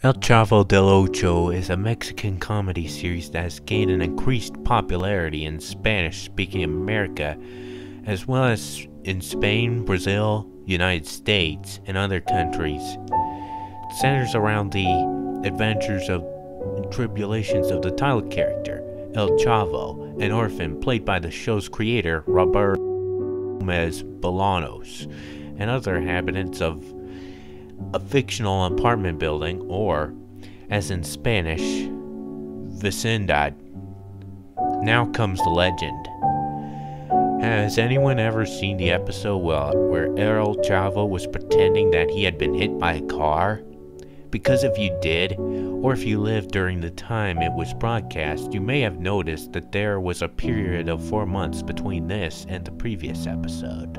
El Chavo del Ocho is a Mexican comedy series that has gained an increased popularity in Spanish-speaking America, as well as in Spain, Brazil, United States, and other countries. It centers around the adventures and tribulations of the title character, El Chavo, an orphan played by the show's creator, Roberto Gomez Bolaños, and other inhabitants of a fictional apartment building, or, as in Spanish, vecindad. Now comes the legend. Has anyone ever seen the episode where El Chavo was pretending that he had been hit by a car? Because if you did, or if you lived during the time it was broadcast, you may have noticed that there was a period of 4 months between this and the previous episode.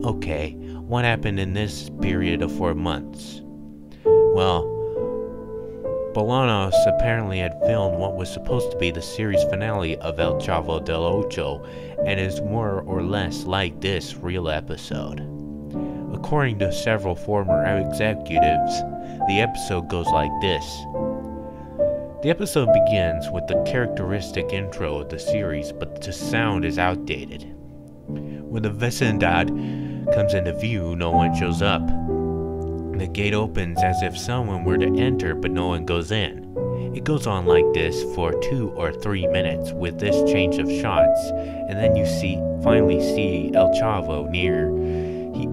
Okay, what happened in this period of 4 months? Well, Bolaños apparently had filmed what was supposed to be the series finale of El Chavo del Ocho, and is more or less like this real episode. According to several former executives, the episode goes like this. The episode begins with the characteristic intro of the series, but the sound is outdated. When the vecindad comes into view, no one shows up. The gate opens as if someone were to enter, but no one goes in. It goes on like this for 2 or 3 minutes with this change of shots, and then you finally see El Chavo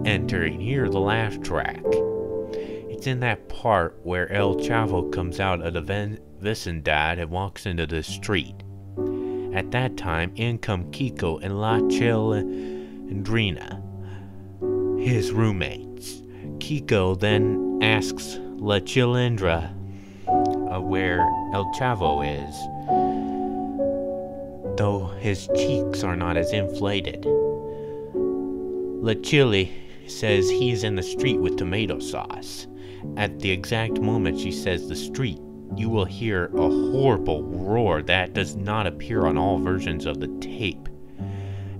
enter and hear the laugh track. It's in that part where El Chavo comes out of the vecindad and walks into the street. At that time, in come Kiko and La Chilindrina, his roommates. Kiko then asks La Chilindra where El Chavo is, though his cheeks are not as inflated. La Chili says he's in the street with tomato sauce. At the exact moment she says the street, you will hear a horrible roar that does not appear on all versions of the tape.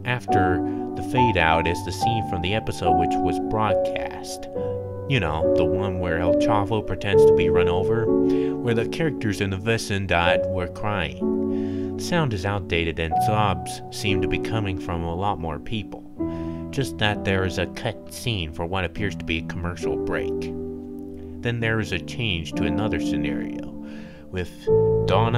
After the fade out is the scene from the episode which was broadcast. You know, the one where El Chavo pretends to be run over, where the characters in the vecindad were crying. The sound is outdated and sobs seem to be coming from a lot more people. Just that there is a cut scene for what appears to be a commercial break. Then there is a change to another scenario, with Don,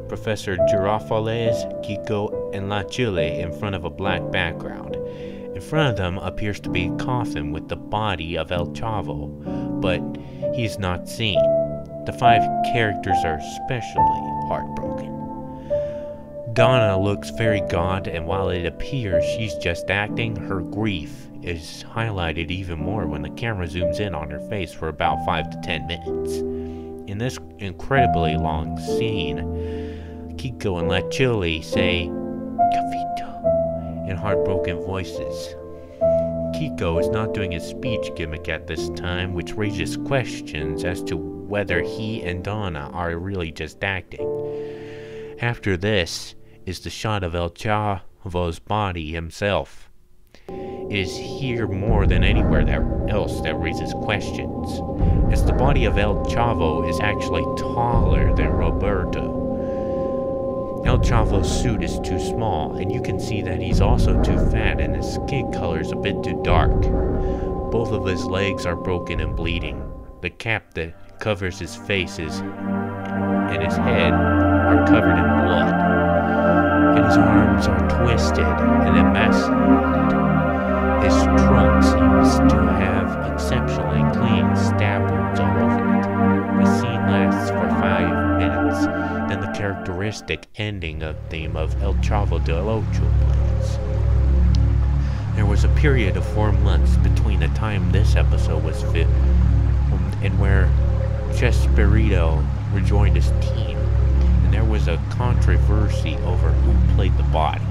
Professor Girafales, Kiko, and La Chile in front of a black background. In front of them appears to be a coffin with the body of El Chavo, but he's not seen. The 5 characters are especially heartbroken. Donna looks very gaunt, and while it appears she's just acting, her grief is highlighted even more when the camera zooms in on her face for about 5 to 10 minutes. In this incredibly long scene, Kiko and La Chile say, "Cafito," in heartbroken voices. Kiko is not doing his speech gimmick at this time, which raises questions as to whether he and Donna are really just acting. After this is the shot of El Chavo's body himself. It is here more than anywhere else that raises questions, as the body of El Chavo is actually taller than Roberto. El Chavo's suit is too small, and you can see that he's also too fat and his skin color is a bit too dark. Both of his legs are broken and bleeding. The cap that covers his face and his head are covered in blood, and his arms are twisted and emaciated. His trunk seems to have exceptionally clean stab wounds all over it. The scene lasts for 5 minutes, then the characteristic ending theme of El Chavo del Ocho plays. There was a period of 4 months between the time this episode was filmed and where Chespirito rejoined his team, and there was a controversy over who played the body.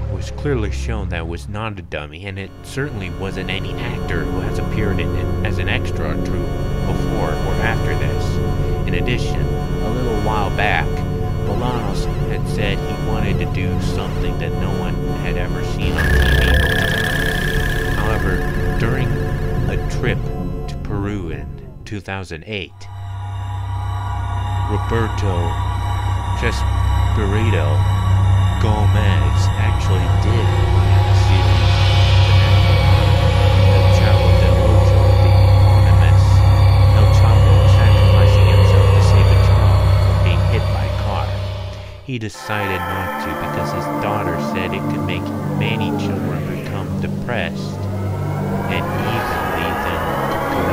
It was clearly shown that it was not a dummy, and it certainly wasn't any actor who has appeared in it as an extra or two before or after this. In addition, a little while back, Bolaños had said he wanted to do something that no one had ever seen on TV before. However, during a trip to Peru and 2008. Roberto Chespirito Gomez actually did write the series El Chavo del Ocho, the eponymous El Chavo sacrificing himself to save a child from being hit by a car. He decided not to because his daughter said it could make many children become depressed and even lead them to